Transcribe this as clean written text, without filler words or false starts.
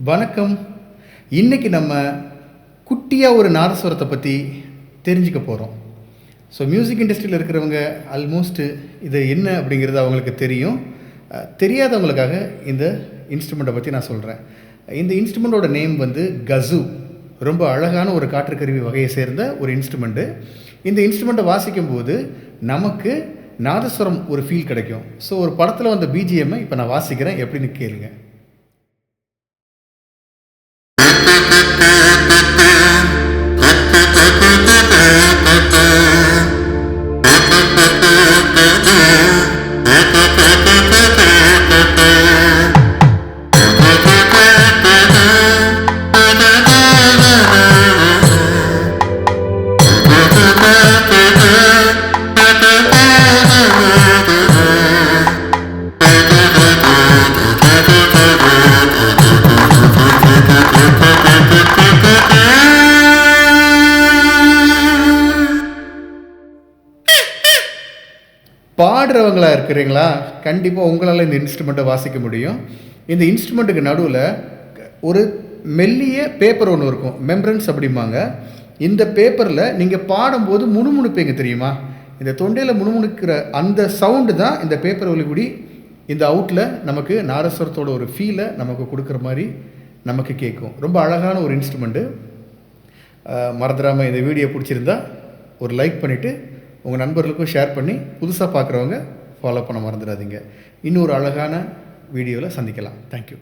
வணக்கம். இன்றைக்கி நம்ம குட்டியாக ஒரு நாதஸ்வரத்தை பற்றி தெரிஞ்சுக்க போகிறோம். ஸோ மியூசிக் இண்டஸ்ட்ரியில் இருக்கிறவங்க ஆல்மோஸ்ட்டு இது என்ன அப்படிங்கிறது அவங்களுக்கு தெரியும். தெரியாதவங்களுக்காக இந்த இன்ஸ்ட்ருமெண்ட்டை பற்றி நான் சொல்கிறேன். இந்த இன்ஸ்ட்ருமெண்ட்டோட நேம் வந்து கஸு. ரொம்ப அழகான ஒரு காற்றுக்கருவி வகையை சேர்ந்த ஒரு இன்ஸ்ட்ருமெண்ட்டு. இந்த இன்ஸ்ட்ருமெண்ட்டை வாசிக்கும்போது நமக்கு நாதஸ்வரம் ஒரு ஃபீல் கிடைக்கும். ஸோ ஒரு படத்தில் வந்த பிஜிஎம்மை இப்போ நான் வாசிக்கிறேன், எப்படின்னு கேளுங்க. பாடுறவங்களா இருக்கிறீங்களா? கண்டிப்பாக உங்களால் இந்த இன்ஸ்ட்ருமெண்ட்டை வாசிக்க முடியும். இந்த இன்ஸ்ட்ருமெண்ட்டுக்கு நடுவில் ஒரு மெல்லிய பேப்பர் ஒன்று இருக்கும், மெம்பரன்ஸ் அப்படிம்பாங்க. இந்த பேப்பரில் நீங்கள் பாடும்போது முணுமுணுப்பீங்க தெரியுமா? இந்த தொண்டையில் முணுமுணுக்கிற அந்த சவுண்டு தான் இந்த பேப்பர் ஒலிகுடி இந்த அவுட்டில் நமக்கு நாதஸ்வரத்தோட ஒரு ஃபீலை நமக்கு கொடுக்குற மாதிரி நமக்கு கேட்கும். ரொம்ப அழகான ஒரு இன்ஸ்ட்ருமெண்ட்டு. மறந்துடாமல் இந்த வீடியோ பிடிச்சிருந்தா ஒரு லைக் பண்ணிவிட்டு உங்கள் நண்பர்களுக்கும் ஷேர் பண்ணி புதுசாக பார்க்குறவங்க ஃபாலோ பண்ண மறந்துடாதீங்க. இன்னொரு அழகான வீடியோவில் சந்திக்கலாம். தேங்க்யூ.